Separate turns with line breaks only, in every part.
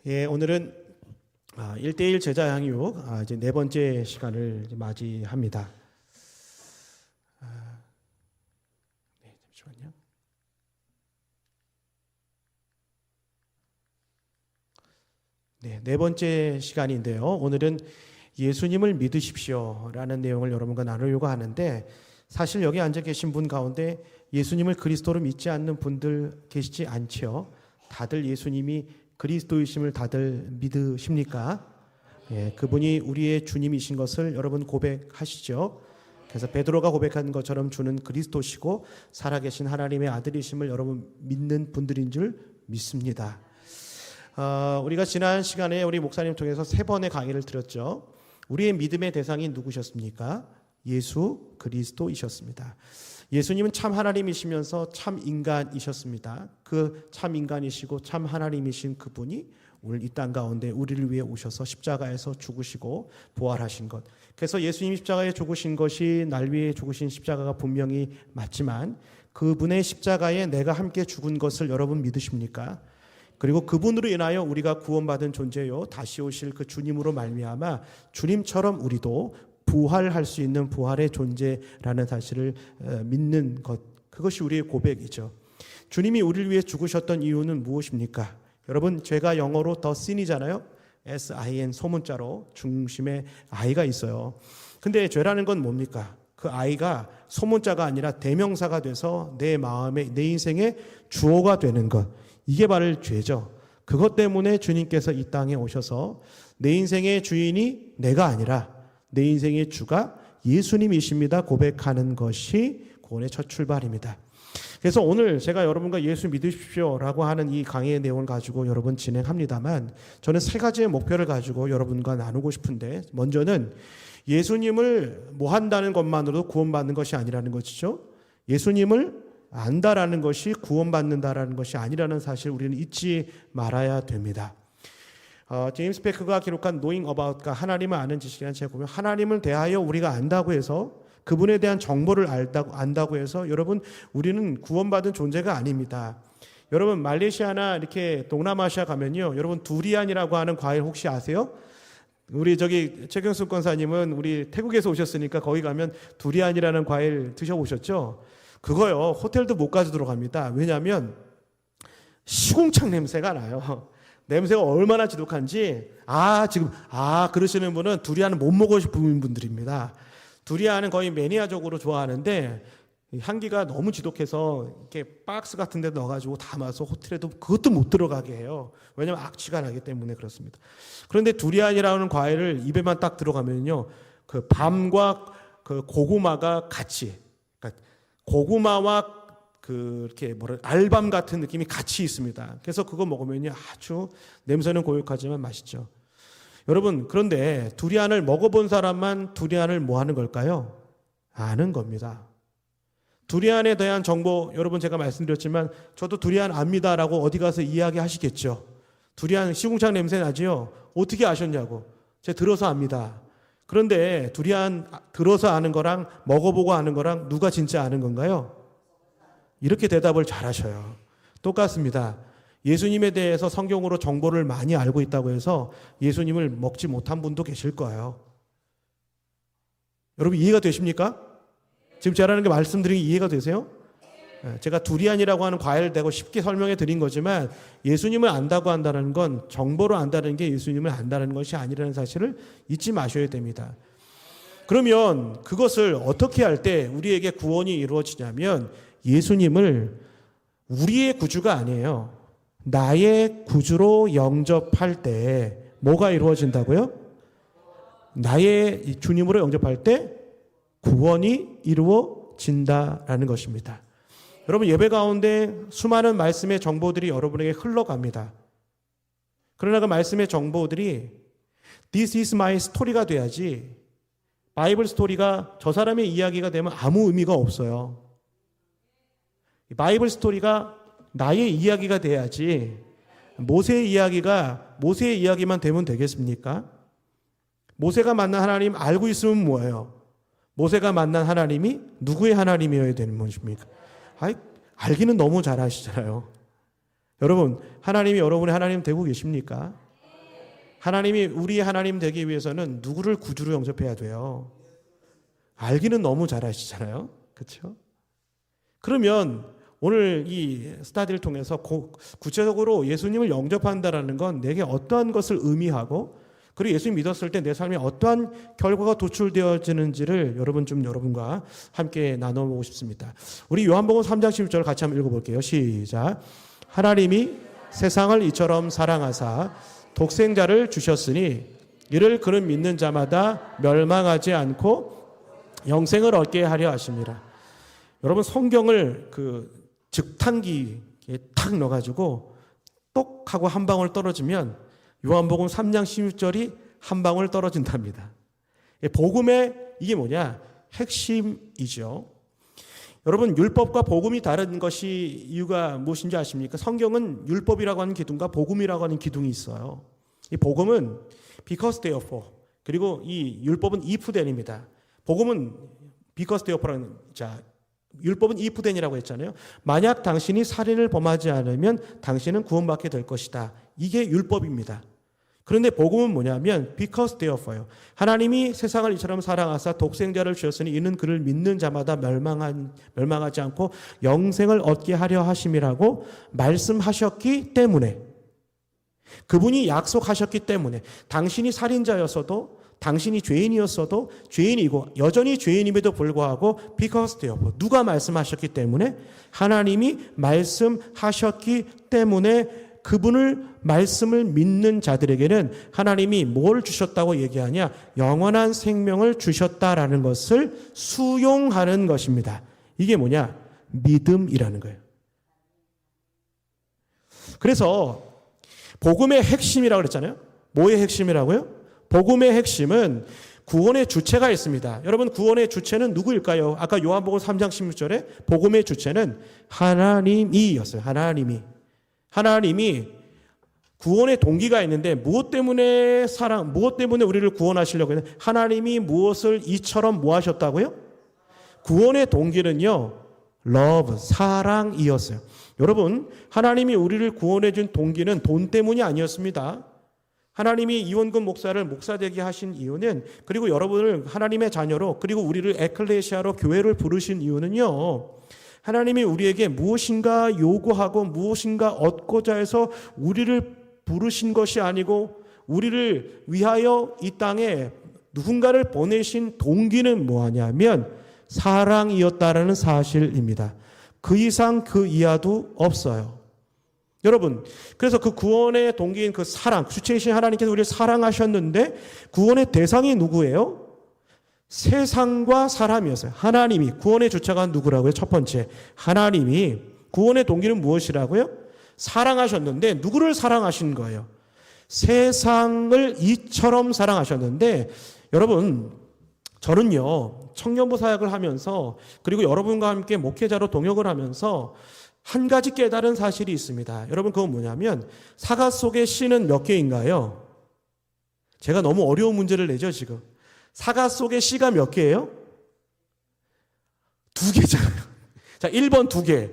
예, 오늘은 1대1 제자 양육 이제 네 번째 시간을 맞이합니다. 네, 잠시만요. 네 번째 시간인데요. 오늘은 예수님을 믿으십시오라는 내용을 여러분과 나누려고 하는데, 사실 여기 앉아 계신 분 가운데 예수님을 그리스도로 믿지 않는 분들 계시지 않죠? 다들 예수님이 그리스도이심을 다들 믿으십니까? 예, 그분이 우리의 주님이신 것을 여러분 고백하시죠? 그래서 베드로가 고백한 것처럼 주는 그리스도시고 살아계신 하나님의 아들이심을 여러분 믿는 분들인 줄 믿습니다. 우리가 지난 시간에 우리 목사님 통해서 3번의 강의를 들었죠. 우리의 믿음의 대상이 누구셨습니까? 예수 그리스도이셨습니다. 예수님은 참 하나님이시면서 참 인간이셨습니다. 그 참 인간이시고 참 하나님이신 그분이 오늘 이 땅 가운데 우리를 위해 오셔서 십자가에서 죽으시고 부활하신 것. 그래서 예수님이 십자가에 죽으신 것이 날 위해 죽으신 십자가가 분명히 맞지만, 그분의 십자가에 내가 함께 죽은 것을 여러분 믿으십니까? 그리고 그분으로 인하여 우리가 구원받은 존재요, 다시 오실 그 주님으로 말미암아 주님처럼 우리도 부활할 수 있는 부활의 존재라는 사실을 믿는 것, 그것이 우리의 고백이죠. 주님이 우리를 위해 죽으셨던 이유는 무엇입니까? 여러분, 죄가 영어로 더 sin이잖아요. S-I-N, 소문자로 중심에 I가 있어요. 근데 죄라는 건 뭡니까? 그 I가 소문자가 아니라 대명사가 돼서 내 마음에, 내 인생의 주어가 되는 것, 이게 바로 죄죠. 그것 때문에 주님께서 이 땅에 오셔서 내 인생의 주인이 내가 아니라 내 인생의 주가 예수님이십니다 고백하는 것이 구원의 첫 출발입니다. 그래서 오늘 제가 여러분과 예수 믿으십시오라고 하는 이 강의의 내용을 가지고 여러분 진행합니다만, 저는 3가지의 목표를 가지고 여러분과 나누고 싶은데, 먼저는 예수님을 뭐 한다는 것만으로도 구원받는 것이 아니라는 것이죠. 예수님을 안다라는 것이 구원받는다라는 것이 아니라는 사실 우리는 잊지 말아야 됩니다. 제임스 패크가 기록한 Knowing About가 하나님을 아는 지식이라는 책을 보면, 하나님을 대하여 우리가 안다고 해서, 그분에 대한 정보를 안다고 해서 여러분 우리는 구원받은 존재가 아닙니다. 여러분 말레이시아나 이렇게 동남아시아 가면요, 여러분 두리안이라고 하는 과일 혹시 아세요? 우리 최경숙 권사님은 우리 태국에서 오셨으니까 거기 가면 두리안이라는 과일 드셔보셨죠? 그거요, 호텔도 못 가지도록 합니다. 왜냐하면 시궁창 냄새가 나요. 냄새가 얼마나 지독한지. 그러시는 분은 두리안을 못 먹으시는 분들입니다. 두리안은 거의 매니아적으로 좋아하는데 향기가 너무 지독해서 이렇게 박스 같은 데 넣어가지고 담아서 호텔에도 그것도 못 들어가게 해요. 왜냐하면 악취가 나기 때문에 그렇습니다. 그런데 두리안이라는 과일을 입에만 딱 들어가면요, 그 밤과 그 고구마가 같이, 그러니까 고구마와 이렇게 알밤 같은 느낌이 같이 있습니다. 그래서 그거 먹으면요, 아주 냄새는 고약하지만 맛있죠. 여러분, 그런데 두리안을 먹어본 사람만 두리안을 뭐 하는 걸까요? 아는 겁니다. 두리안에 대한 정보, 여러분 제가 말씀드렸지만 저도 두리안 압니다라고 어디 가서 이야기하시겠죠. 두리안 시궁창 냄새 나지요? 어떻게 아셨냐고. 제가 들어서 압니다. 그런데 두리안 들어서 아는 거랑 먹어보고 아는 거랑 누가 진짜 아는 건가요? 이렇게 대답을 잘하셔요. 똑같습니다. 예수님에 대해서 성경으로 정보를 많이 알고 있다고 해서 예수님을 먹지 못한 분도 계실 거예요. 여러분 이해가 되십니까? 지금 제가 하는 게 말씀드린 게 이해가 되세요? 제가 두리안이라고 하는 과일을 대고 쉽게 설명해 드린 거지만, 예수님을 안다고 한다는 건 정보로 안다는 게 예수님을 안다는 것이 아니라는 사실을 잊지 마셔야 됩니다. 그러면 그것을 어떻게 할 때 우리에게 구원이 이루어지냐면, 예수님을 우리의 구주가 아니에요. 나의 구주로 영접할 때 뭐가 이루어진다고요? 나의 주님으로 영접할 때 구원이 이루어진다라는 것입니다. 여러분, 예배 가운데 수많은 말씀의 정보들이 여러분에게 흘러갑니다. 그러나 그 말씀의 정보들이 This is my story가 돼야지, 바이블 스토리가 저 사람의 이야기가 되면 아무 의미가 없어요. 바이블 스토리가 나의 이야기가 돼야지, 모세의 이야기가 모세의 이야기만 되면 되겠습니까? 모세가 만난 하나님 알고 있으면 뭐예요? 모세가 만난 하나님이 누구의 하나님이어야 되는 것입니까? 알기는 너무 잘 아시잖아요. 여러분, 하나님이 여러분의 하나님 되고 계십니까? 하나님이 우리의 하나님 되기 위해서는 누구를 구주로 영접해야 돼요? 알기는 너무 잘 아시잖아요. 그렇죠? 그러면 오늘 이 스타디를 통해서 구체적으로 예수님을 영접한다라는 건 내게 어떠한 것을 의미하고 그리고 예수님 믿었을 때 내 삶에 어떠한 결과가 도출되어지는지를 여러분과 함께 나눠보고 싶습니다. 우리 요한복음 3장 16절 같이 한번 읽어볼게요. 시작. 하나님이 세상을 이처럼 사랑하사 독생자를 주셨으니 이를 그는 믿는 자마다 멸망하지 않고 영생을 얻게 하려 하십니다. 여러분 성경을 그 즉탄기에 탁 넣어가지고 똑 하고 한 방울 떨어지면 요한복음 3장 16절이 한 방울 떨어진답니다. 복음의 이게 뭐냐? 핵심이죠. 여러분 율법과 복음이 다른 것이 이유가 무엇인지 아십니까? 성경은 율법이라고 하는 기둥과 복음이라고 하는 기둥이 있어요. 이 복음은 because therefore 그리고 이 율법은 if then입니다. 복음은 because therefore라는 율법은 if then이라고 했잖아요. 만약 당신이 살인을 범하지 않으면 당신은 구원받게 될 것이다. 이게 율법입니다. 그런데 복음은 뭐냐면 because therefore요. 하나님이 세상을 이처럼 사랑하사 독생자를 주셨으니 이는 그를 믿는 자마다 멸망하지 않고 영생을 얻게 하려 하심이라고 말씀하셨기 때문에 그분이 약속하셨기 때문에 당신이 살인자였어도 당신이 죄인이었어도 죄인이고 여전히 죄인임에도 불구하고 because therefore 누가 말씀하셨기 때문에 하나님이 말씀하셨기 때문에 그분을 말씀을 믿는 자들에게는 하나님이 뭘 주셨다고 얘기하냐? 영원한 생명을 주셨다라는 것을 수용하는 것입니다. 이게 뭐냐? 믿음이라는 거예요. 그래서 복음의 핵심이라고 그랬잖아요. 뭐의 핵심이라고요? 복음의 핵심은 구원의 주체가 있습니다. 여러분 구원의 주체는 누구일까요? 아까 요한복음 3장 16절에 복음의 주체는 하나님이었어요. 하나님이 구원의 동기가 있는데 무엇 때문에 우리를 구원하시려고 했는데 하나님이 무엇을 이처럼 뭐 하셨다고요? 구원의 동기는요. love, 사랑이었어요. 여러분 하나님이 우리를 구원해 준 동기는 돈 때문이 아니었습니다. 하나님이 이원근 목사를 목사되게 하신 이유는 그리고 여러분을 하나님의 자녀로 그리고 우리를 에클레시아로 교회를 부르신 이유는요. 하나님이 우리에게 무엇인가 요구하고 무엇인가 얻고자 해서 우리를 부르신 것이 아니고 우리를 위하여 이 땅에 누군가를 보내신 동기는 뭐하냐면 사랑이었다라는 사실입니다. 그 이상 그 이하도 없어요. 여러분 그래서 그 구원의 동기인 그 사랑 주체이신 하나님께서 우리를 사랑하셨는데 구원의 대상이 누구예요? 세상과 사람이었어요. 하나님이 구원의 주체가 누구라고요? 첫 번째 하나님이 구원의 동기는 무엇이라고요? 사랑하셨는데 누구를 사랑하신 거예요? 세상을 이처럼 사랑하셨는데 여러분 저는요 청년부 사역을 하면서 그리고 여러분과 함께 목회자로 동역을 하면서 한 가지 깨달은 사실이 있습니다. 여러분 그건 뭐냐면 사과 속의 씨는 몇 개인가요? 제가 너무 어려운 문제를 내죠 지금. 사과 속의 씨가 몇 개예요? 2개잖아요. 자, 1번 2개,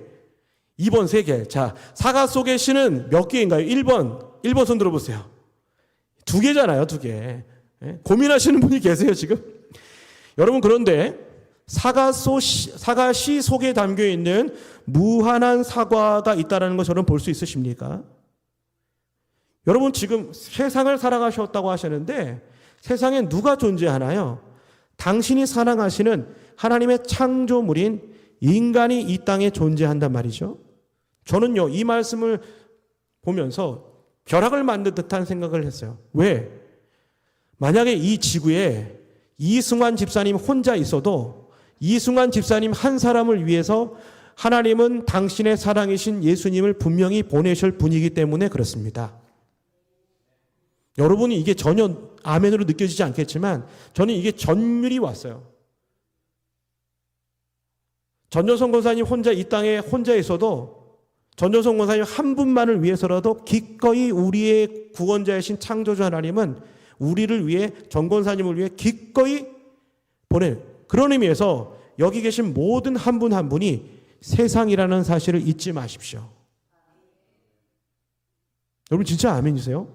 2번 3개. 자, 사과 속의 씨는 몇 개인가요? 1번 손 들어보세요. 2개잖아요, 2개. 고민하시는 분이 계세요, 지금? 여러분, 그런데 사과 씨 속에 담겨 있는 무한한 사과가 있다는 거 저는 볼 수 있으십니까? 여러분, 지금 세상을 사랑하셨다고 하셨는데 세상에 누가 존재하나요? 당신이 사랑하시는 하나님의 창조물인 인간이 이 땅에 존재한단 말이죠. 저는요, 이 말씀을 보면서 벼락을 만든 듯한 생각을 했어요. 왜? 만약에 이 지구에 이승환 집사님 혼자 있어도 이승환 집사님 한 사람을 위해서 하나님은 당신의 사랑이신 예수님을 분명히 보내실 분이기 때문에 그렇습니다. 여러분이 이게 전혀 아멘으로 느껴지지 않겠지만 저는 이게 전율이 왔어요. 전조성 권사님 혼자 이 땅에 혼자 있어도 전조성 권사님 한 분만을 위해서라도 기꺼이 우리의 구원자이신 창조주 하나님은 우리를 위해 전 권사님을 위해 기꺼이 보낸 그런 의미에서 여기 계신 모든 한 분 한 분이 세상이라는 사실을 잊지 마십시오. 여러분 진짜 아멘이세요?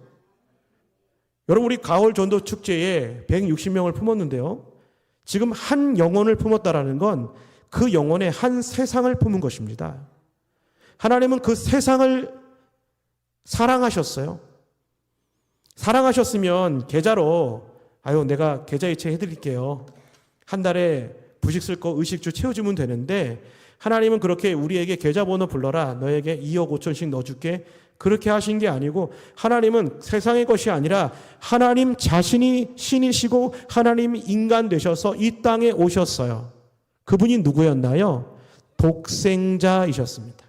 여러분, 우리 가을 전도 축제에 160명을 품었는데요. 지금 한 영혼을 품었다라는 건 그 영혼의 한 세상을 품은 것입니다. 하나님은 그 세상을 사랑하셨어요. 사랑하셨으면 계좌로 내가 계좌이체 해드릴게요. 한 달에 부식 쓸 거 의식주 채워주면 되는데 하나님은 그렇게 우리에게 계좌번호 불러라. 너에게 2억 5천씩 넣어줄게. 그렇게 하신 게 아니고 하나님은 세상의 것이 아니라 하나님 자신이 신이시고 하나님 인간 되셔서 이 땅에 오셨어요. 그분이 누구였나요? 독생자이셨습니다.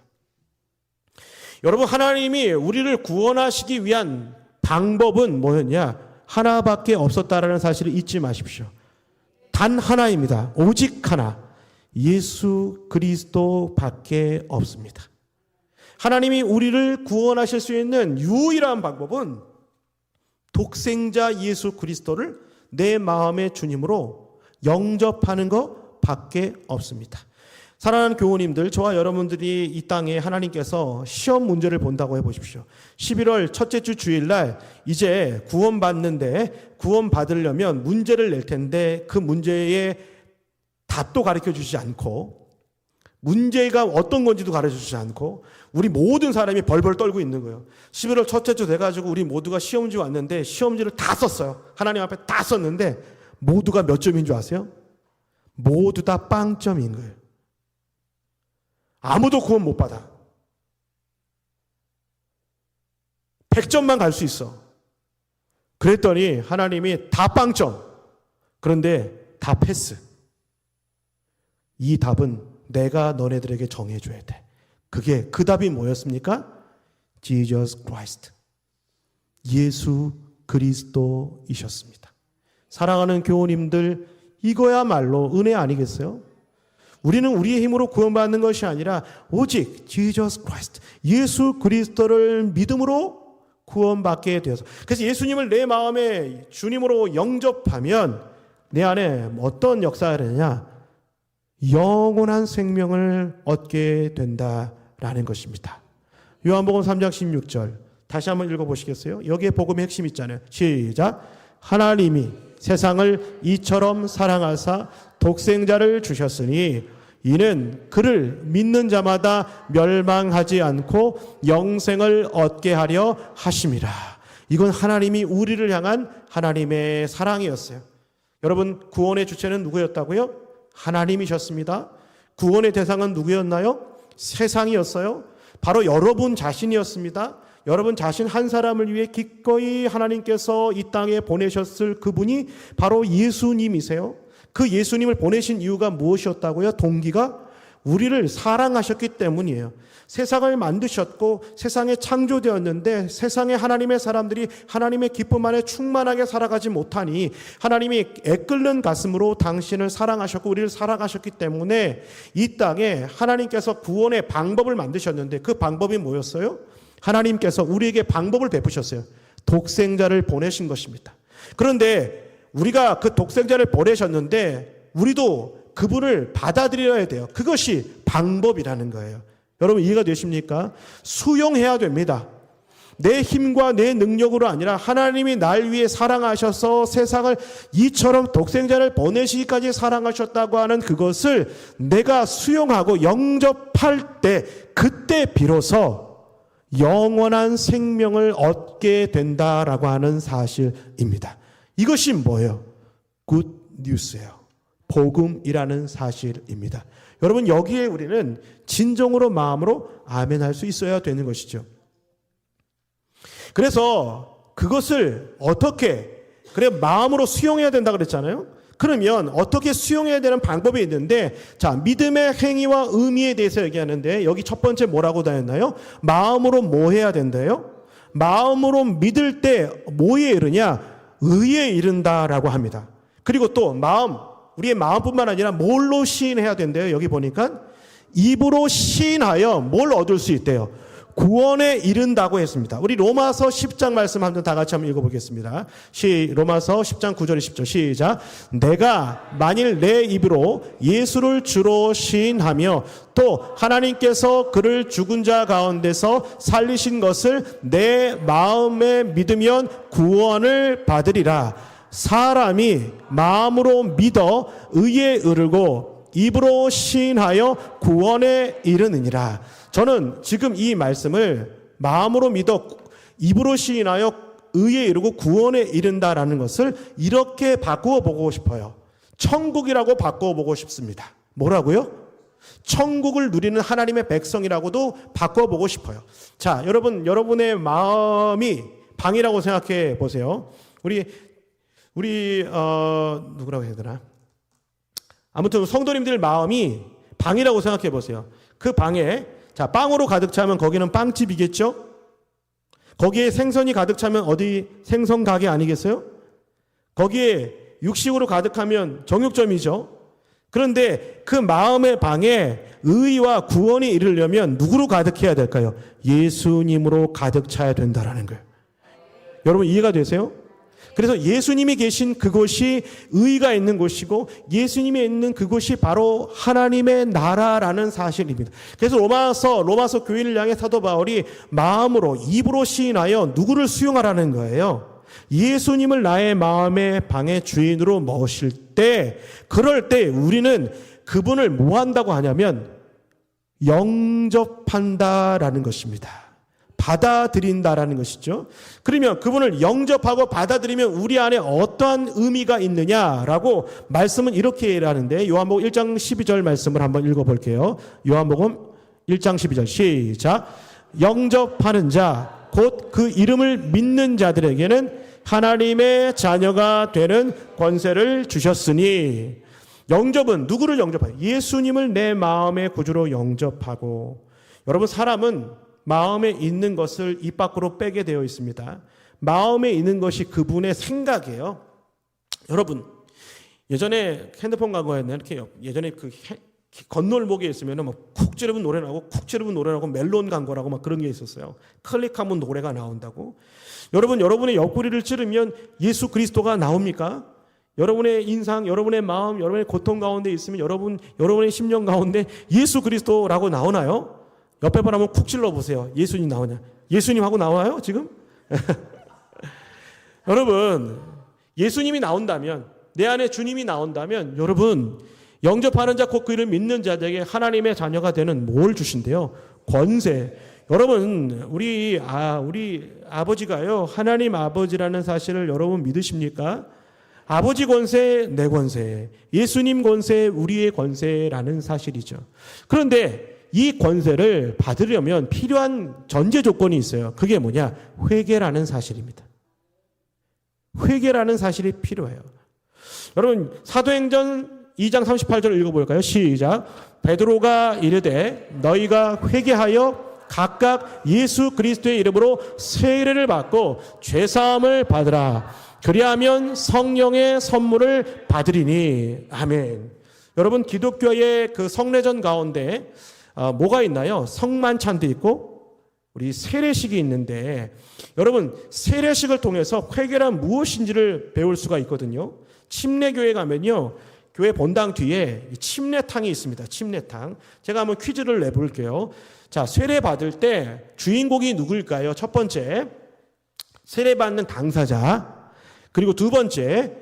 여러분, 하나님이 우리를 구원하시기 위한 방법은 뭐였냐? 하나밖에 없었다라는 사실을 잊지 마십시오. 단 하나입니다. 오직 하나. 예수 그리스도밖에 없습니다. 하나님이 우리를 구원하실 수 있는 유일한 방법은 독생자 예수 그리스도를 내 마음의 주님으로 영접하는 것밖에 없습니다. 사랑하는 교우님들, 저와 여러분들이 이 땅에 하나님께서 시험 문제를 본다고 해보십시오. 11월 첫째 주 주일날 이제 구원받는데 구원받으려면 문제를 낼 텐데 그 문제의 답도 가르쳐 주지 않고 문제가 어떤 건지도 가르쳐 주지 않고 우리 모든 사람이 벌벌 떨고 있는 거예요. 11월 첫째 주 돼가지고 우리 모두가 시험지 왔는데 시험지를 다 썼어요. 하나님 앞에 다 썼는데 모두가 몇 점인 줄 아세요? 모두 다 빵점인 거예요. 아무도 구원 못 받아. 100점만 갈 수 있어. 그랬더니 하나님이 다 빵점. 그런데 다 패스. 이 답은 내가 너네들에게 정해줘야 돼. 그 답이 뭐였습니까? Jesus Christ. 예수 그리스도이셨습니다. 사랑하는 교우님들, 이거야말로 은혜 아니겠어요? 우리는 우리의 힘으로 구원받는 것이 아니라 오직 Jesus Christ, 예수 그리스도를 믿음으로 구원받게 되어서, 그래서 예수님을 내 마음의 주님으로 영접하면 내 안에 어떤 역사가 되느냐? 영원한 생명을 얻게 된다라는 것입니다. 요한복음 3장 16절 다시 한번 읽어보시겠어요? 여기에 복음의 핵심 있잖아요. 시작. 하나님이 세상을 이처럼 사랑하사 독생자를 주셨으니 이는 그를 믿는 자마다 멸망하지 않고 영생을 얻게 하려 하심이라. 이건 하나님이 우리를 향한 하나님의 사랑이었어요. 여러분, 구원의 주체는 누구였다고요? 하나님이셨습니다. 구원의 대상은 누구였나요? 세상이었어요. 바로 여러분 자신이었습니다. 여러분 자신 한 사람을 위해 기꺼이 하나님께서 이 땅에 보내셨을 그분이 바로 예수님이세요. 그 예수님을 보내신 이유가 무엇이었다고요? 동기가 우리를 사랑하셨기 때문이에요. 세상을 만드셨고 세상에 창조되었는데 세상에 하나님의 사람들이 하나님의 기쁨 안에 충만하게 살아가지 못하니 하나님이 애끓는 가슴으로 당신을 사랑하셨고 우리를 사랑하셨기 때문에 이 땅에 하나님께서 구원의 방법을 만드셨는데 그 방법이 뭐였어요? 하나님께서 우리에게 방법을 베푸셨어요. 독생자를 보내신 것입니다. 그런데 우리가 그 독생자를 보내셨는데 우리도 그분을 받아들여야 돼요. 그것이 방법이라는 거예요. 여러분 이해가 되십니까? 수용해야 됩니다. 내 힘과 내 능력으로 아니라 하나님이 날 위해 사랑하셔서 세상을 이처럼 독생자를 보내시기까지 사랑하셨다고 하는 그것을 내가 수용하고 영접할 때 그때 비로소 영원한 생명을 얻게 된다라고 하는 사실입니다. 이것이 뭐예요? 굿 뉴스예요. 복음이라는 사실입니다. 여러분 여기에 우리는 진정으로 마음으로 아멘할 수 있어야 되는 것이죠. 그래서 그것을 어떻게 마음으로 수용해야 된다 그랬잖아요. 그러면 어떻게 수용해야 되는 방법이 있는데 자 믿음의 행위와 의미에 대해서 얘기하는데 여기 첫 번째 뭐라고 다 했나요? 마음으로 뭐 해야 된대요? 마음으로 믿을 때 뭐에 이르냐? 의에 이른다라고 합니다. 그리고 또 우리의 마음뿐만 아니라 뭘로 시인해야 된대요? 여기 보니까 입으로 시인하여 뭘 얻을 수 있대요? 구원에 이른다고 했습니다. 우리 로마서 10장 말씀 한번 다 같이 한번 읽어보겠습니다. 로마서 10장 9절에 10절 시작. 내가 만일 내 입으로 예수를 주로 시인하며 또 하나님께서 그를 죽은 자 가운데서 살리신 것을 내 마음에 믿으면 구원을 받으리라. 사람이 마음으로 믿어 의에 이르고 입으로 시인하여 구원에 이르느니라. 저는 지금 이 말씀을 마음으로 믿어 입으로 시인하여 의에 이르고 구원에 이른다라는 것을 이렇게 바꾸어 보고 싶어요. 천국이라고 바꾸어 보고 싶습니다. 뭐라고요? 천국을 누리는 하나님의 백성이라고도 바꾸어 보고 싶어요. 자, 여러분의 마음이 방이라고 생각해 보세요. 우리 누구라고 해야 되나? 아무튼 성도님들 마음이 방이라고 생각해 보세요. 그 방에 자, 빵으로 가득 차면 거기는 빵집이겠죠? 거기에 생선이 가득 차면 어디 생선 가게 아니겠어요? 거기에 육식으로 가득하면 정육점이죠. 그런데 그 마음의 방에 의와 구원이 이르려면 누구로 가득해야 될까요? 예수님으로 가득 차야 된다라는 거예요. 여러분 이해가 되세요? 그래서 예수님이 계신 그곳이 의가 있는 곳이고 예수님이 있는 그곳이 바로 하나님의 나라라는 사실입니다. 그래서 로마서 교인을 향해 사도 바울이 마음으로 입으로 시인하여 누구를 수용하라는 거예요. 예수님을 나의 마음의 방의 주인으로 모실 때, 그럴 때 우리는 그분을 뭐 한다고 하냐면 영접한다라는 것입니다. 받아들인다라는 것이죠. 그러면 그분을 영접하고 받아들이면 우리 안에 어떠한 의미가 있느냐라고 말씀은 이렇게 하는데, 요한복음 1장 12절 말씀을 한번 읽어볼게요. 요한복음 1장 12절 시작. 영접하는 자 곧 그 이름을 믿는 자들에게는 하나님의 자녀가 되는 권세를 주셨으니. 영접은 누구를 영접해요? 예수님을 내 마음의 구주로 영접하고. 여러분, 사람은 마음에 있는 것을 입 밖으로 빼게 되어 있습니다. 마음에 있는 것이 그분의 생각이에요. 여러분, 예전에 핸드폰 광고였나 이렇게 예전에 그 건널목에 있으면 막 쿡 찌르면 노래 나고 쿡 찌르면 노래 나고 멜론 광고라고 막 그런 게 있었어요. 클릭하면 노래가 나온다고. 여러분, 여러분의 옆구리를 찌르면 예수 그리스도가 나옵니까? 여러분의 인상, 여러분의 마음, 여러분의 고통 가운데 있으면 여러분의 심령 가운데 예수 그리스도라고 나오나요? 옆에 분 한번 쿡 찔러 보세요. 예수님 나오냐? 예수님하고 나와요 지금? 여러분, 예수님이 나온다면, 내 안에 주님이 나온다면, 여러분 영접하는 자 곧 그 이름을 믿는 자들에게 하나님의 자녀가 되는 뭘 주신대요? 권세. 여러분, 우리 아버지가요, 하나님 아버지라는 사실을 여러분 믿으십니까? 아버지 권세, 내 권세, 예수님 권세, 우리의 권세라는 사실이죠. 그런데 이 권세를 받으려면 필요한 전제 조건이 있어요. 그게 뭐냐? 회개라는 사실입니다. 회개라는 사실이 필요해요. 여러분, 사도행전 2장 38절을 읽어볼까요? 시작. 베드로가 이르되 너희가 회개하여 각각 예수 그리스도의 이름으로 세례를 받고 죄사함을 받으라. 그리하면 성령의 선물을 받으리니. 아멘. 여러분, 기독교의 그 성례전 가운데 뭐가 있나요? 성만찬도 있고 우리 세례식이 있는데, 여러분 세례식을 통해서 회개란 무엇인지를 배울 수가 있거든요. 침례교회 가면요, 교회 본당 뒤에 침례탕이 있습니다. 침례탕. 제가 한번 퀴즈를 내볼게요. 자, 세례 받을 때 주인공이 누구일까요? 첫 번째, 세례 받는 당사자. 그리고 두 번째,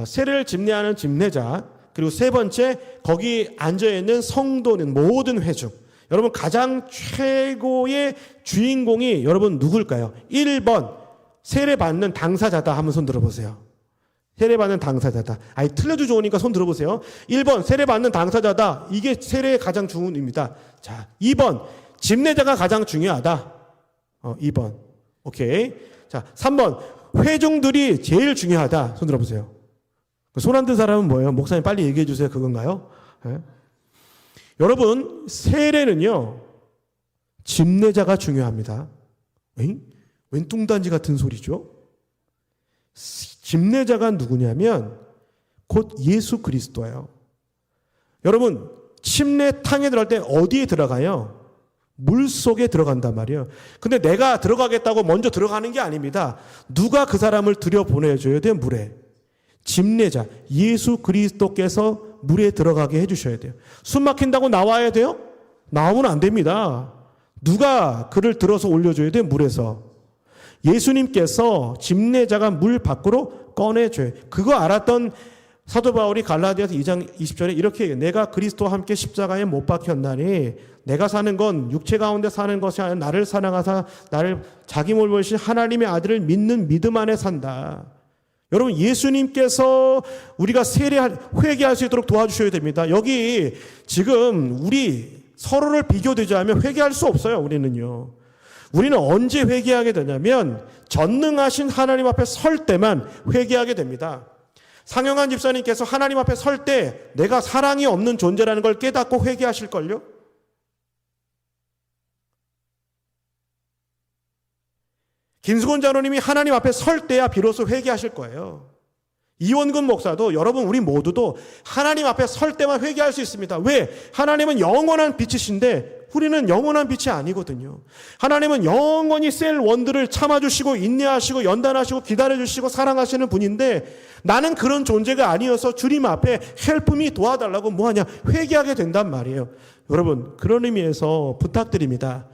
세례를 집례하는 집례자. 그리고 세 번째, 거기 앉아있는 성도는 모든 회중. 여러분, 가장 최고의 주인공이 여러분 누굴까요? 1번, 세례받는 당사자다 하면 손 들어보세요. 세례받는 당사자다. 아니, 틀려도 좋으니까 손 들어보세요. 1번, 세례받는 당사자다. 이게 세례의 가장 중요입니다. 자, 2번, 집례자가 가장 중요하다. 2번. 오케이. 자, 3번, 회중들이 제일 중요하다. 손 들어보세요. 손 안 든 사람은 뭐예요? 목사님 빨리 얘기해 주세요. 그건가요? 네? 여러분, 세례는요, 집례자가 중요합니다. 웬 뚱단지 같은 소리죠? 집례자가 누구냐면 곧 예수 그리스도예요. 여러분, 침례탕에 들어갈 때 어디에 들어가요? 물 속에 들어간단 말이에요. 근데 내가 들어가겠다고 먼저 들어가는 게 아닙니다. 누가 그 사람을 들여보내줘야 돼요? 물에. 집례자 예수 그리스도께서 물에 들어가게 해주셔야 돼요. 숨 막힌다고 나와야 돼요? 나오면 안 됩니다. 누가 그를 들어서 올려줘야 돼요? 물에서. 예수님께서 집례자가 물 밖으로 꺼내줘요. 그거 알았던 사도 바울이 갈라디아서 2장 20절에 이렇게 얘기해요. 내가 그리스도와 함께 십자가에 못 박혔나니 내가 사는 건 육체 가운데 사는 것이 아니라 나를 사랑하사 나를 자기 몸을 보이신 하나님의 아들을 믿는 믿음 안에 산다. 여러분 예수님께서 우리가 회개할 수 있도록 도와주셔야 됩니다. 여기 지금 우리 서로를 비교되자면 회개할 수 없어요. 우리는요. 우리는 언제 회개하게 되냐면 전능하신 하나님 앞에 설 때만 회개하게 됩니다. 상영한 집사님께서 하나님 앞에 설 때 내가 사랑이 없는 존재라는 걸 깨닫고 회개하실걸요? 김수곤 장로님이 하나님 앞에 설 때야 비로소 회개하실 거예요. 이원근 목사도 여러분 우리 모두도 하나님 앞에 설 때만 회개할 수 있습니다. 왜? 하나님은 영원한 빛이신데 우리는 영원한 빛이 아니거든요. 하나님은 영원히 셀 원들을 참아주시고 인내하시고 연단하시고 기다려주시고 사랑하시는 분인데 나는 그런 존재가 아니어서 주님 앞에 헬프미 도와달라고 뭐하냐 회개하게 된단 말이에요. 여러분 그런 의미에서 부탁드립니다.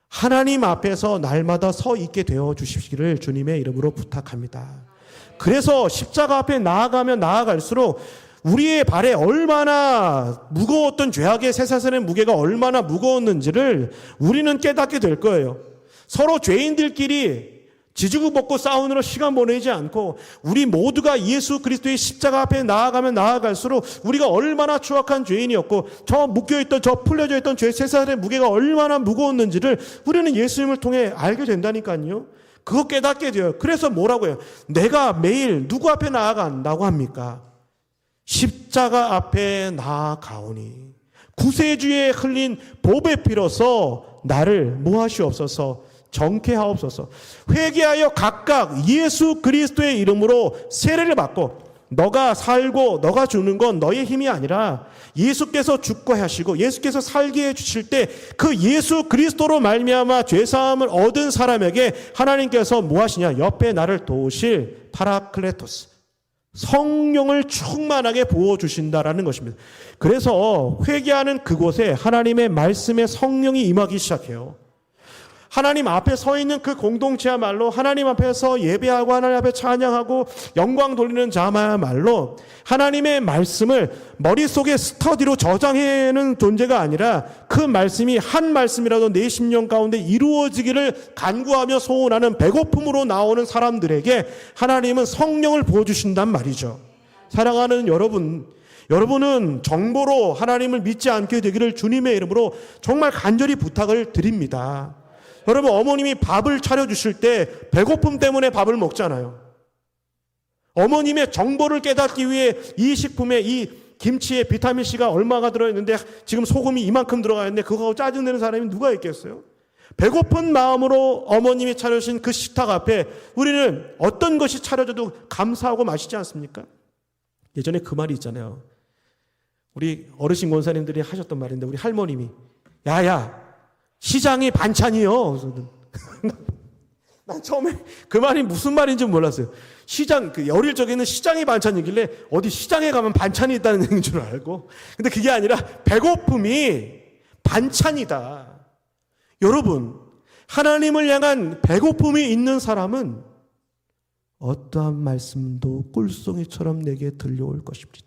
하나님 앞에서 날마다 서 있게 되어 주시기를 주님의 이름으로 부탁합니다. 그래서 십자가 앞에 나아가면 나아갈수록 우리의 발에 얼마나 무거웠던 죄악의 쇠사슬의 무게가 얼마나 무거웠는지를 우리는 깨닫게 될 거예요. 서로 죄인들끼리 지지고 볶고 싸우느라 시간 보내지 않고 우리 모두가 예수 그리스도의 십자가 앞에 나아가면 나아갈수록 우리가 얼마나 추악한 죄인이었고 저 묶여있던 저 풀려져 있던 죄 쇠사슬의 무게가 얼마나 무거웠는지를 우리는 예수님을 통해 알게 된다니까요. 그거 깨닫게 돼요. 그래서 뭐라고 해요? 내가 매일 누구 앞에 나아간다고 합니까? 십자가 앞에 나아가오니 구세주에 흘린 보배 피로써 나를 뭐하시옵소서 정케하옵소서. 회개하여 각각 예수 그리스도의 이름으로 세례를 받고 너가 살고 너가 주는 건 너의 힘이 아니라 예수께서 죽고 하시고 예수께서 살게 해주실 때 그 예수 그리스도로 말미암아 죄사함을 얻은 사람에게 하나님께서 무엇이냐 옆에 나를 도우실 파라클레토스 성령을 충만하게 부어주신다라는 것입니다. 그래서 회개하는 그곳에 하나님의 말씀의 성령이 임하기 시작해요. 하나님 앞에 서 있는 그 공동체야말로 하나님 앞에서 예배하고 하나님 앞에 찬양하고 영광 돌리는 자마야말로 하나님의 말씀을 머릿속에 스터디로 저장해는 존재가 아니라 그 말씀이 한 말씀이라도 내 심령 가운데 이루어지기를 간구하며 소원하는 배고픔으로 나오는 사람들에게 하나님은 성령을 부어주신단 말이죠. 사랑하는 여러분은 정보로 하나님을 믿지 않게 되기를 주님의 이름으로 정말 간절히 부탁을 드립니다. 여러분 어머님이 밥을 차려주실 때 배고픔 때문에 밥을 먹잖아요. 어머님의 정보를 깨닫기 위해 이 식품에 이 김치에 비타민C가 얼마가 들어있는데 지금 소금이 이만큼 들어가 있는데 그거 짜증내는 사람이 누가 있겠어요? 배고픈 마음으로 어머님이 차려주신 그 식탁 앞에 우리는 어떤 것이 차려져도 감사하고 맛있지 않습니까? 예전에 그 말이 있잖아요. 우리 어르신 권사님들이 하셨던 말인데 우리 할머님이 야야 시장이 반찬이요. 난 처음에 그 말이 무슨 말인지 몰랐어요. 시장, 어릴 적에는 시장이 반찬이길래 어디 시장에 가면 반찬이 있다는 얘기인 줄 알고. 근데 그게 아니라 배고픔이 반찬이다. 여러분, 하나님을 향한 배고픔이 있는 사람은 어떠한 말씀도 꿀송이처럼 내게 들려올 것입니다.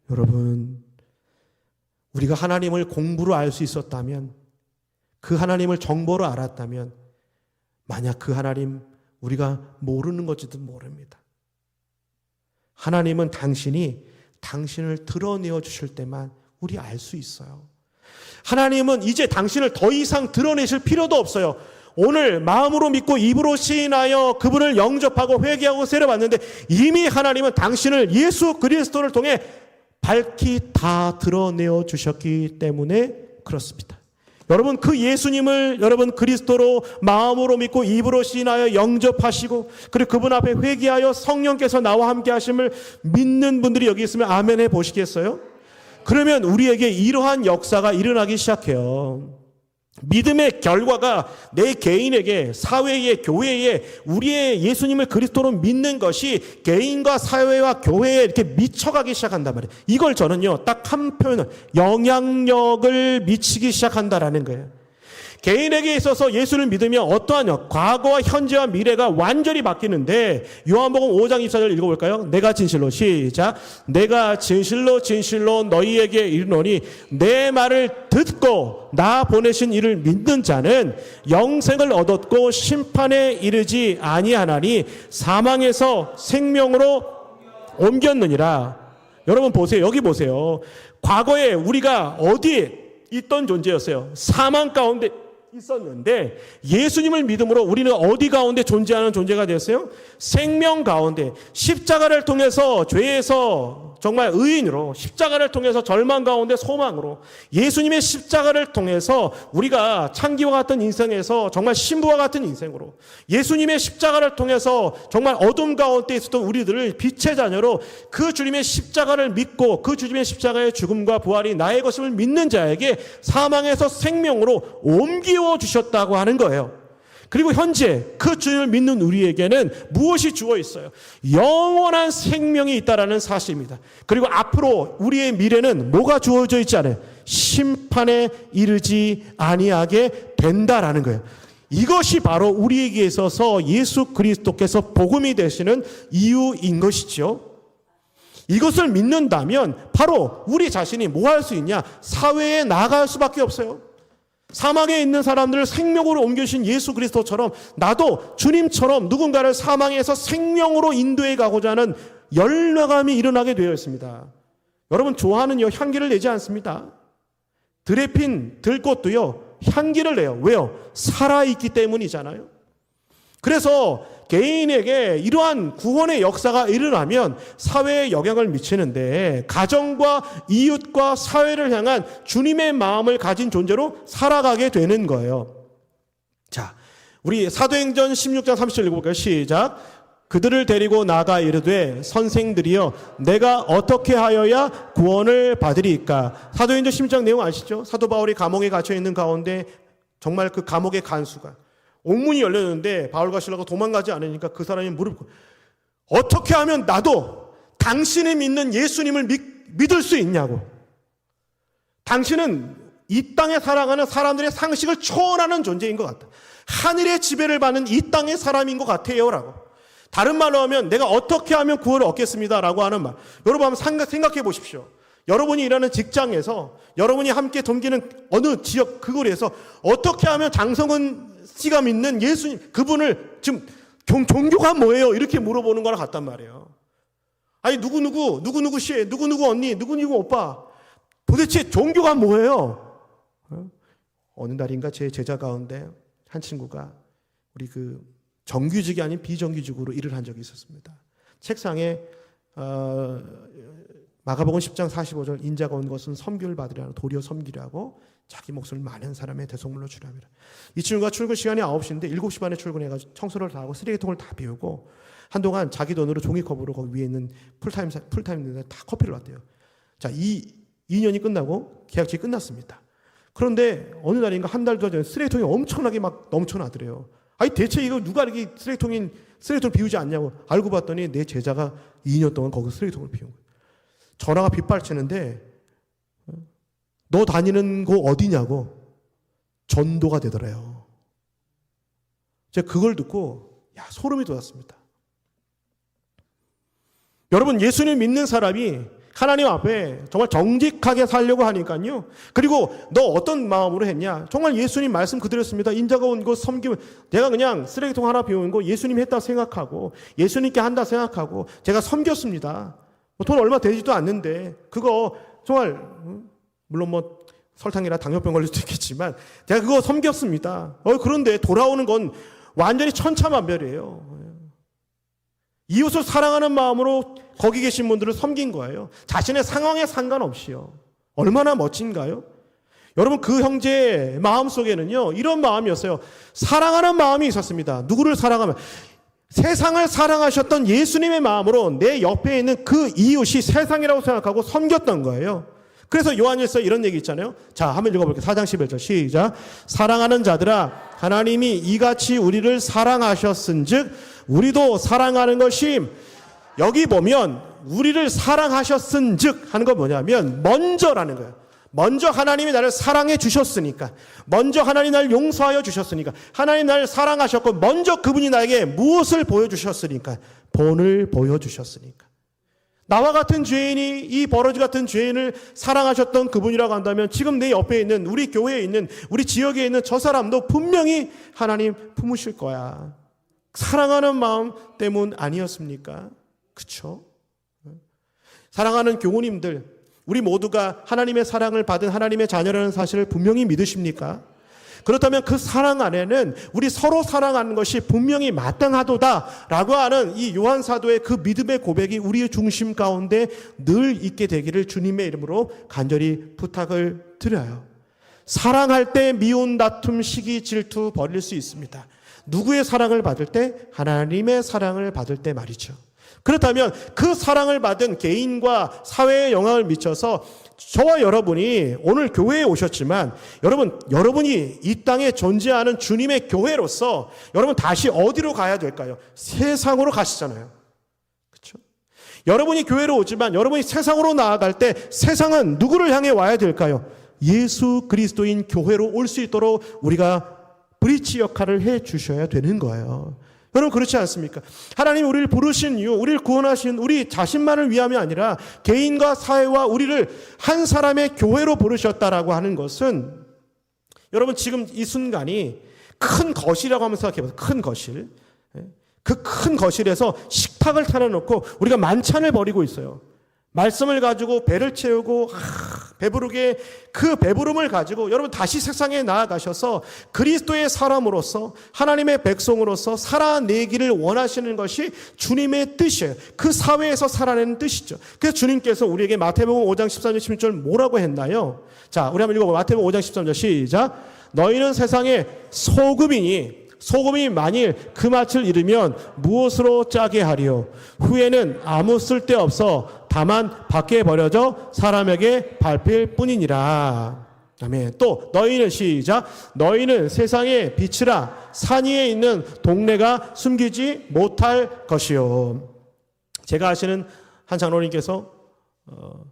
여러분, 우리가 하나님을 공부로 알 수 있었다면 그 하나님을 정보로 알았다면 만약 그 하나님 우리가 모르는 것지도 모릅니다. 하나님은 당신을 드러내어 주실 때만 우리 알 수 있어요. 하나님은 이제 당신을 더 이상 드러내실 필요도 없어요. 오늘 마음으로 믿고 입으로 시인하여 그분을 영접하고 회개하고 세례받는데 이미 하나님은 당신을 예수 그리스도를 통해 밝히 다 드러내어 주셨기 때문에 그렇습니다. 여러분 그 예수님을 여러분 그리스도로 마음으로 믿고 입으로 시인하여 영접하시고 그리고 그분 앞에 회개하여 성령께서 나와 함께 하심을 믿는 분들이 여기 있으면 아멘 해 보시겠어요? 그러면 우리에게 이러한 역사가 일어나기 시작해요. 믿음의 결과가 내 개인에게, 사회에, 교회에 우리의 예수님을 그리스도로 믿는 것이 개인과 사회와 교회에 이렇게 미쳐가기 시작한단 말이에요. 이걸 저는요, 딱 한 표현을, 영향력을 미치기 시작한다라는 거예요. 개인에게 있어서 예수를 믿으면 어떠하냐? 과거와 현재와 미래가 완전히 바뀌는데, 요한복음 5장 24절 읽어볼까요? 내가 진실로, 시작. 내가 진실로 진실로 너희에게 이르노니 내 말을 듣고 나 보내신 이를 믿는 자는 영생을 얻었고 심판에 이르지 아니하나니 사망에서 생명으로 옮겼느니라. 여러분 보세요. 여기 보세요. 과거에 우리가 어디에 있던 존재였어요? 사망 가운데 있었는데 예수님을 믿음으로 우리는 어디 가운데 존재하는 존재가 되었어요? 생명 가운데, 십자가를 통해서 죄에서 정말 의인으로, 십자가를 통해서 절망 가운데 소망으로, 예수님의 십자가를 통해서 우리가 창기와 같은 인생에서 정말 신부와 같은 인생으로, 예수님의 십자가를 통해서 정말 어둠 가운데 있었던 우리들을 빛의 자녀로, 그 주님의 십자가를 믿고 그 주님의 십자가의 죽음과 부활이 나의 것임을 믿는 자에게 사망에서 생명으로 옮기워 주셨다고 하는 거예요. 그리고 현재 그 주님을 믿는 우리에게는 무엇이 주어 있어요? 영원한 생명이 있다라는 사실입니다. 그리고 앞으로 우리의 미래는 뭐가 주어져 있지 않아요? 심판에 이르지 아니하게 된다라는 거예요. 이것이 바로 우리에게 있어서 예수 그리스도께서 복음이 되시는 이유인 것이죠. 이것을 믿는다면 바로 우리 자신이 뭐 할 수 있냐? 사회에 나갈 수밖에 없어요. 사망에 있는 사람들을 생명으로 옮겨주신 예수 그리스도처럼 나도 주님처럼 누군가를 사망에서 생명으로 인도해 가고자 하는 열망감이 일어나게 되어 있습니다. 여러분 좋아하는요, 향기를 내지 않습니다. 들에 핀 들꽃도요 향기를 내요. 왜요? 살아있기 때문이잖아요. 그래서 개인에게 이러한 구원의 역사가 일어나면 사회에 영향을 미치는데, 가정과 이웃과 사회를 향한 주님의 마음을 가진 존재로 살아가게 되는 거예요. 자, 우리 사도행전 16장 30절 읽어볼까요? 시작. 그들을 데리고 나가 이르되 선생들이여 내가 어떻게 하여야 구원을 받으리까? 사도행전 16장 내용 아시죠? 사도 바울이 감옥에 갇혀 있는 가운데 정말 그 감옥의 간수가, 옥문이 열렸는데 바울과 실라가 도망가지 않으니까 그 사람이 물어보고, 어떻게 하면 나도 당신이 믿는 예수님을 믿을 수 있냐고. 당신은 이 땅에 살아가는 사람들의 상식을 초월하는 존재인 것 같다. 하늘의 지배를 받는 이 땅의 사람인 것 같아요 라고. 다른 말로 하면 내가 어떻게 하면 구원을 얻겠습니다 라고 하는 말. 여러분 한번 생각해 보십시오. 여러분이 일하는 직장에서, 여러분이 함께 섬기는 어느 지역 그 거리에서 어떻게 하면 장성은 씨가 믿는 예수님, 그분을 지금 종교가 뭐예요? 이렇게 물어보는 거랑 같단 말이에요. 아니 누구누구 씨, 누구누구 언니, 누구누구 오빠, 도대체 종교가 뭐예요? 어느 날인가 제 제자 가운데 한 친구가 우리 그 정규직이 아닌 비정규직으로 일을 한 적이 있었습니다. 책상에 마가복음 10장 45절 인자가 온 것은 섬기를 받으려고 도리어 섬기려고 자기 목숨을 많은 사람의 대속물로 주랍니다. 이 친구가 출근 시간이 9시인데 7시 반에 출근해가지고 청소를 다 하고 쓰레기통을 다 비우고 한동안 자기 돈으로 종이컵으로 거기 위에 있는 풀타임인데 다 커피를 왔대요. 자, 2년이 끝나고 계약期끝났습니다. 그런데 어느 날인가 한 달 더 전에 쓰레기통이 엄청나게 막 넘쳐나더래요. 아니 대체 이거 누가 이렇게 쓰레기통을 비우지 않냐고. 알고 봤더니 내 제자가 2년 동안 거기 쓰레기통을 비운 거예요. 전화가 빗발치는데 너 다니는 곳 어디냐고. 전도가 되더래요. 제가 그걸 듣고 소름이 돋았습니다. 여러분 예수님 믿는 사람이 하나님 앞에 정말 정직하게 살려고 하니까요. 그리고 너 어떤 마음으로 했냐? 정말 예수님 말씀 그대로였습니다. 인자가 온 것 섬기면 내가 그냥 쓰레기통 하나 비우는 거 예수님 했다 생각하고 예수님께 한다 생각하고 제가 섬겼습니다. 돈 얼마 되지도 않는데 그거 정말 물론 뭐 설탕이라 당뇨병 걸릴 수도 있겠지만 제가 그거 섬겼습니다. 그런데 돌아오는 건 완전히 천차만별이에요. 이웃을 사랑하는 마음으로 거기 계신 분들을 섬긴 거예요. 자신의 상황에 상관없이요. 얼마나 멋진가요? 여러분 그 형제의 마음속에는요 이런 마음이었어요. 사랑하는 마음이 있었습니다. 누구를 사랑하면 세상을 사랑하셨던 예수님의 마음으로 내 옆에 있는 그 이웃이 세상이라고 생각하고 섬겼던 거예요. 그래서 요한일서에 이런 얘기 있잖아요. 자, 한번 읽어볼게요. 4장 11절 시작. 사랑하는 자들아, 하나님이 이같이 우리를 사랑하셨은즉 우리도 사랑하는 것임. 여기 보면 우리를 사랑하셨은즉 하는 건 뭐냐면 먼저라는 거예요. 먼저 하나님이 나를 사랑해 주셨으니까, 먼저 하나님 나를 용서하여 주셨으니까, 하나님 나를 사랑하셨고 먼저 그분이 나에게 무엇을 보여주셨으니까, 본을 보여주셨으니까. 나와 같은 죄인이 이 버러지 같은 죄인을 사랑하셨던 그분이라고 한다면 지금 내 옆에 있는 우리 교회에 있는 우리 지역에 있는 저 사람도 분명히 하나님 품으실 거야. 사랑하는 마음 때문 아니었습니까? 그렇죠? 사랑하는 교우님들, 우리 모두가 하나님의 사랑을 받은 하나님의 자녀라는 사실을 분명히 믿으십니까? 그렇다면 그 사랑 안에는 우리 서로 사랑하는 것이 분명히 마땅하도다라고 하는 이 요한 사도의 그 믿음의 고백이 우리의 중심 가운데 늘 있게 되기를 주님의 이름으로 간절히 부탁을 드려요. 사랑할 때 미운, 다툼, 시기, 질투 버릴 수 있습니다. 누구의 사랑을 받을 때? 하나님의 사랑을 받을 때 말이죠. 그렇다면 그 사랑을 받은 개인과 사회에 영향을 미쳐서 저와 여러분이 오늘 교회에 오셨지만 여러분이 이 땅에 존재하는 주님의 교회로서 여러분 다시 어디로 가야 될까요? 세상으로 가시잖아요. 그렇죠? 여러분이 교회로 오지만 여러분이 세상으로 나아갈 때 세상은 누구를 향해 와야 될까요? 예수 그리스도인 교회로 올 수 있도록 우리가 브릿지 역할을 해 주셔야 되는 거예요. 여러분 그렇지 않습니까? 하나님이 우리를 부르신 이유, 우리를 구원하신 우리 자신만을 위함이 아니라 개인과 사회와 우리를 한 사람의 교회로 부르셨다라고 하는 것은 여러분 지금 이 순간이 큰 거실이라고 한번 생각해보세요. 큰 거실. 그 큰 거실에서 식탁을 차려놓고 우리가 만찬을 벌이고 있어요. 말씀을 가지고 배를 채우고 배부르게 그 배부름을 가지고 여러분 다시 세상에 나아가셔서 그리스도의 사람으로서 하나님의 백성으로서 살아내기를 원하시는 것이 주님의 뜻이에요. 그 사회에서 살아내는 뜻이죠. 그래서 주님께서 우리에게 마태복음 5장 13절 16절 뭐라고 했나요? 자, 우리 한번 읽어볼까요? 마태복음 5장 13절 시작. 너희는 세상의 소금이니 소금이 만일 그 맛을 잃으면 무엇으로 짜게 하리요? 후에는 아무 쓸데없어 다만 밖에 버려져 사람에게 밟힐 뿐이니라. 아멘. 또 너희는 시작. 너희는 세상의 빛이라 산 위에 있는 동네가 숨기지 못할 것이요. 제가 아시는 한 장로님께서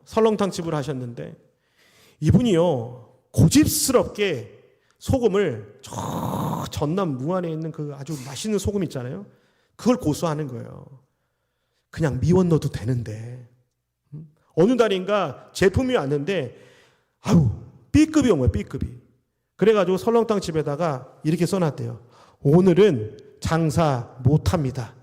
설렁탕 집을 하셨는데 이분이요 고집스럽게 소금을 저 전남 무안에 있는 그 아주 맛있는 소금 있잖아요. 그걸 고수하는 거예요. 그냥 미원 넣어도 되는데 어느 날인가 제품이 왔는데 아우 B급이 온 거예요. B급이. 그래가지고 설렁탕 집에다가 이렇게 써놨대요. 오늘은 장사 못합니다.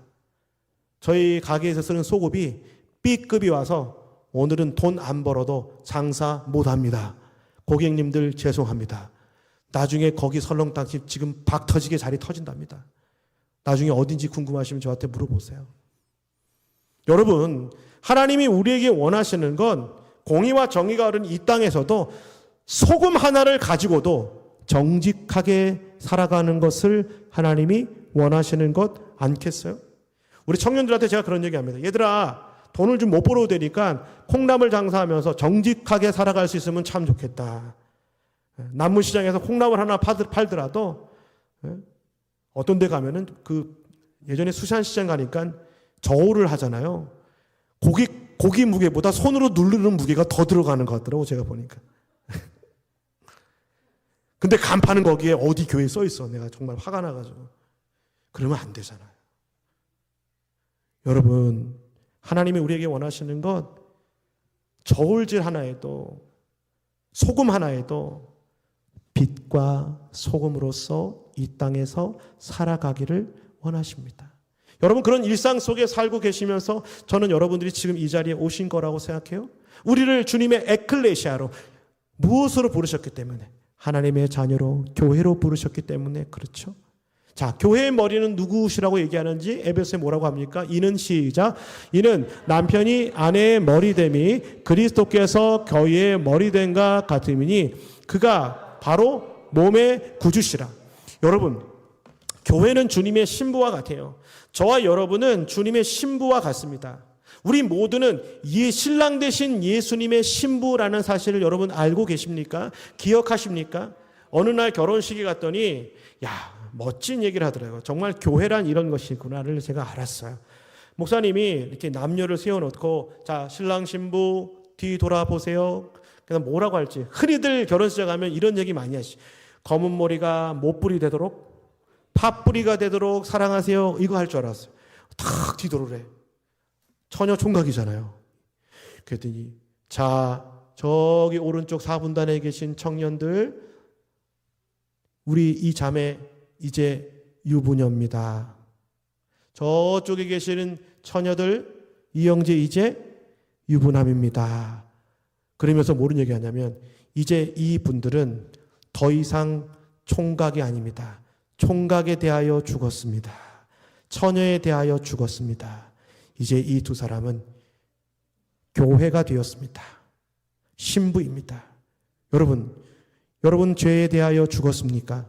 저희 가게에서 쓰는 소금이 B급이 와서 오늘은 돈 안 벌어도 장사 못합니다. 고객님들 죄송합니다. 나중에 거기 설렁탕집 지금 박 터지게 자리 터진답니다. 나중에 어딘지 궁금하시면 저한테 물어보세요. 여러분 하나님이 우리에게 원하시는 건 공의와 정의가 흐른 이 땅에서도 소금 하나를 가지고도 정직하게 살아가는 것을 하나님이 원하시는 것 않겠어요? 우리 청년들한테 제가 그런 얘기합니다. 얘들아 돈을 좀 못 벌어도 되니까 콩나물 장사하면서 정직하게 살아갈 수 있으면 참 좋겠다. 남문시장에서 콩나물 하나 팔더라도 어떤 데 가면은 그 예전에 수산시장 가니까 저울을 하잖아요. 고기 무게보다 손으로 누르는 무게가 더 들어가는 것 같더라고 제가 보니까. 근데 간판은 거기에 어디 교회에 써 있어. 내가 정말 화가 나가지고. 그러면 안 되잖아요. 여러분 하나님이 우리에게 원하시는 것 저울질 하나에도 소금 하나에도 빛과 소금으로서 이 땅에서 살아가기를 원하십니다. 여러분 그런 일상 속에 살고 계시면서 저는 여러분들이 지금 이 자리에 오신 거라고 생각해요. 우리를 주님의 에클레시아로 무엇으로 부르셨기 때문에 하나님의 자녀로 교회로 부르셨기 때문에 그렇죠. 자, 교회의 머리는 누구시라고 얘기하는지 에베소에 뭐라고 합니까? 이는 시작. 이는 남편이 아내의 머리됨이 그리스도께서 교회의 머리됨과 같음이니 그가 바로 몸의 구주시라. 여러분 교회는 주님의 신부와 같아요. 저와 여러분은 주님의 신부와 같습니다. 우리 모두는 이 신랑 되신 예수님의 신부라는 사실을 여러분 알고 계십니까? 기억하십니까? 어느 날 결혼식에 갔더니 멋진 얘기를 하더라고요. 정말 교회란 이런 것이구나를 제가 알았어요. 목사님이 이렇게 남녀를 세워놓고 자, 신랑 신부 뒤 돌아보세요. 그냥 뭐라고 할지. 흔히들 결혼식에 가면 이런 얘기 많이 하시죠. 검은 머리가 못불이 되도록, 팥뿌리가 되도록 사랑하세요. 이거 할 줄 알았어요. 탁 뒤돌으래. 처녀 총각이잖아요. 그랬더니 자, 저기 오른쪽 4분단에 계신 청년들, 우리 이 자매 이제 유부녀입니다. 저쪽에 계시는 처녀들, 이 형제 이제 유부남입니다. 그러면서 뭐런 얘기 하냐면 이제 이 분들은 더 이상 총각이 아닙니다. 총각에 대하여 죽었습니다. 처녀에 대하여 죽었습니다. 이제 이 두 사람은 교회가 되었습니다. 신부입니다. 여러분 죄에 대하여 죽었습니까?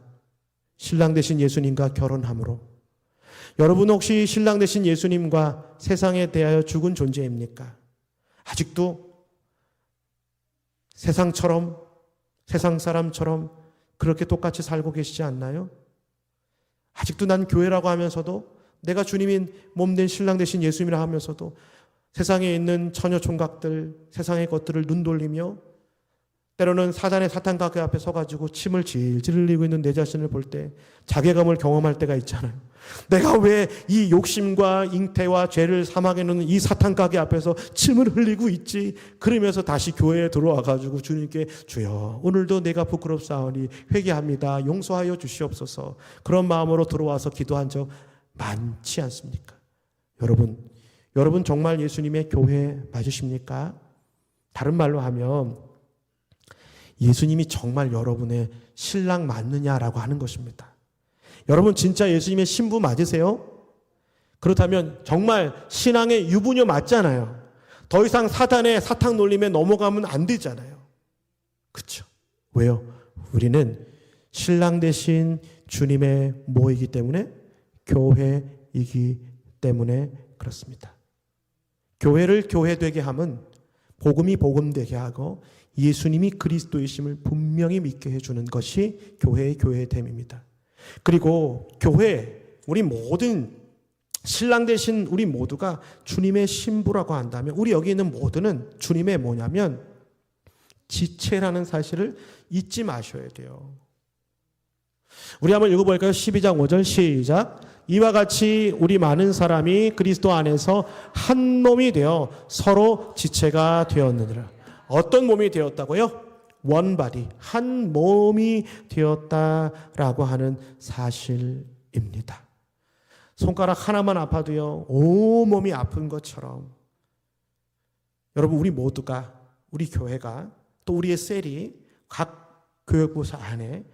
신랑 되신 예수님과 결혼함으로. 여러분 혹시 신랑 되신 예수님과 세상에 대하여 죽은 존재입니까? 아직도 세상처럼, 세상 사람처럼 그렇게 똑같이 살고 계시지 않나요? 아직도 난 교회라고 하면서도, 내가 주님인 몸된 신랑 되신 예수님이라 하면서도 세상에 있는 처녀 총각들, 세상의 것들을 눈 돌리며 때로는 사단의 사탄가게 앞에 서가지고 침을 질질 흘리고 있는 내 자신을 볼 때 자괴감을 경험할 때가 있잖아요. 내가 왜 이 욕심과 잉태와 죄를 사막에 놓는 이 사탄가게 앞에서 침을 흘리고 있지? 그러면서 다시 교회에 들어와가지고 주님께 주여 오늘도 내가 부끄럽사오니 회개합니다. 용서하여 주시옵소서. 그런 마음으로 들어와서 기도한 적 많지 않습니까? 여러분 정말 예수님의 교회 맞으십니까? 다른 말로 하면 예수님이 정말 여러분의 신랑 맞느냐라고 하는 것입니다. 여러분 진짜 예수님의 신부 맞으세요? 그렇다면 정말 신앙의 유부녀 맞잖아요. 더 이상 사탄의 사탕 놀림에 넘어가면 안 되잖아요. 그렇죠? 왜요? 우리는 신랑 되신 주님의 뭐이기 때문에? 교회이기 때문에 그렇습니다. 교회를 교회되게 함은 복음이 복음되게 하고 예수님이 그리스도이심을 분명히 믿게 해주는 것이 교회의 교회됨입니다. 그리고 교회, 우리 모든 신랑 되신 우리 모두가 주님의 신부라고 한다면 우리 여기 있는 모두는 주님의 뭐냐면 지체라는 사실을 잊지 마셔야 돼요. 우리 한번 읽어볼까요? 12장 5절 시작. 이와 같이 우리 많은 사람이 그리스도 안에서 한 몸이 되어 서로 지체가 되었느니라. 어떤 몸이 되었다고요? one body, 한 몸이 되었다라고 하는 사실입니다. 손가락 하나만 아파도요, 온 몸이 아픈 것처럼 여러분 우리 모두가, 우리 교회가, 또 우리의 셀이 각 교육부서 안에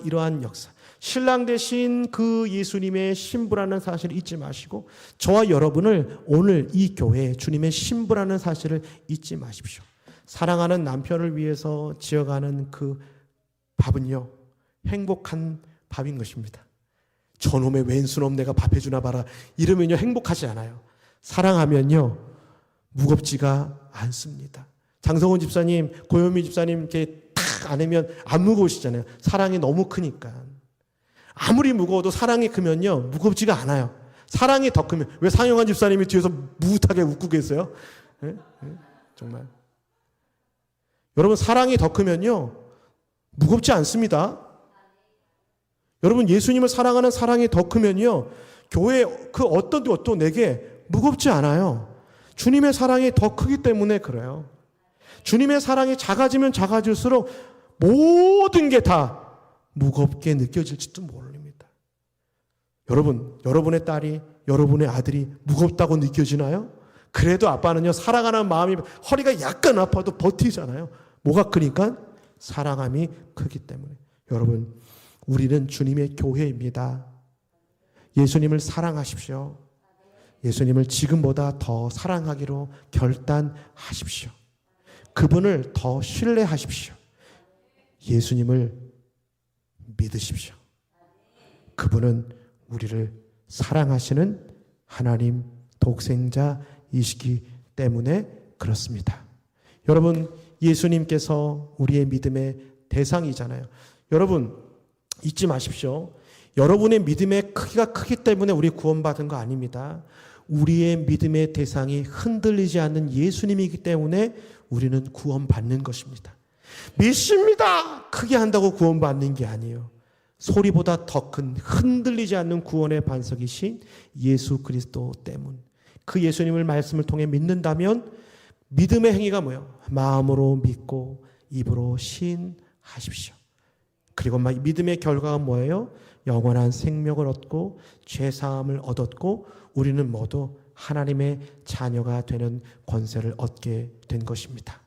이러한 역사, 신랑 되신 그 예수님의 신부라는 사실을 잊지 마시고 저와 여러분을 오늘 이 교회에 주님의 신부라는 사실을 잊지 마십시오. 사랑하는 남편을 위해서 지어가는 그 밥은요, 행복한 밥인 것입니다. 저놈의 왼수놈 내가 밥 해주나 봐라 이러면요 행복하지 않아요. 사랑하면요 무겁지가 않습니다. 장성훈 집사님, 고현미 집사님 이렇게 탁 안으면 안 무거우시잖아요. 사랑이 너무 크니까. 아무리 무거워도 사랑이 크면요 무겁지가 않아요. 사랑이 더 크면. 왜 상영환 집사님이 뒤에서 무릇하게 웃고 계세요? 네? 네? 정말 여러분 사랑이 더 크면요 무겁지 않습니다. 여러분 예수님을 사랑하는 사랑이 더 크면요 교회 그 어떤 것도 내게 무겁지 않아요. 주님의 사랑이 더 크기 때문에 그래요. 주님의 사랑이 작아지면 작아질수록 모든 게 다 무겁게 느껴질지도 모릅니다. 여러분의 딸이, 여러분의 아들이 무겁다고 느껴지나요? 그래도 아빠는요 사랑하는 마음이 허리가 약간 아파도 버티잖아요. 뭐가 크니까? 사랑함이 크기 때문에. 여러분 우리는 주님의 교회입니다. 예수님을 사랑하십시오. 예수님을 지금보다 더 사랑하기로 결단하십시오. 그분을 더 신뢰하십시오. 예수님을 믿으십시오. 그분은 우리를 사랑하시는 하나님 독생자 이시기 때문에 그렇습니다. 여러분, 예수님께서 우리의 믿음의 대상이잖아요. 여러분, 잊지 마십시오. 여러분의 믿음의 크기가 크기 때문에 우리 구원받은 거 아닙니다. 우리의 믿음의 대상이 흔들리지 않는 예수님이기 때문에 우리는 구원받는 것입니다. 믿습니다! 크게 한다고 구원받는 게 아니에요. 소리보다 더 큰 흔들리지 않는 구원의 반석이신 예수 그리스도 때문. 그 예수님을 말씀을 통해 믿는다면 믿음의 행위가 뭐예요? 마음으로 믿고 입으로 시인하십시오. 그리고 믿음의 결과가 뭐예요? 영원한 생명을 얻고 죄사함을 얻었고 우리는 모두 하나님의 자녀가 되는 권세를 얻게 된 것입니다.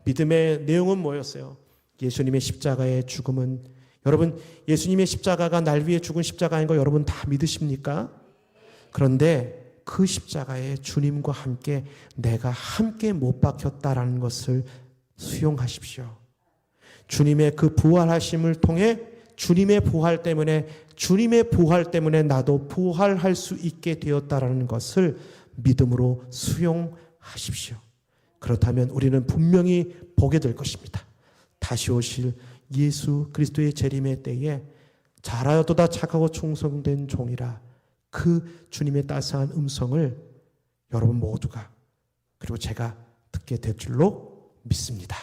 믿음의 내용은 뭐였어요? 예수님의 십자가의 죽음은, 여러분, 예수님의 십자가가 날 위해 죽은 십자가인 거 여러분 다 믿으십니까? 그런데 그 십자가에 주님과 함께 내가 함께 못 박혔다라는 것을 수용하십시오. 주님의 그 부활하심을 통해 주님의 부활 때문에 나도 부활할 수 있게 되었다라는 것을 믿음으로 수용하십시오. 그렇다면 우리는 분명히 보게 될 것입니다. 다시 오실 예수 그리스도의 재림의 때에 잘하였도다 착하고 충성된 종이라, 그 주님의 따스한 음성을 여러분 모두가 그리고 제가 듣게 될 줄로 믿습니다.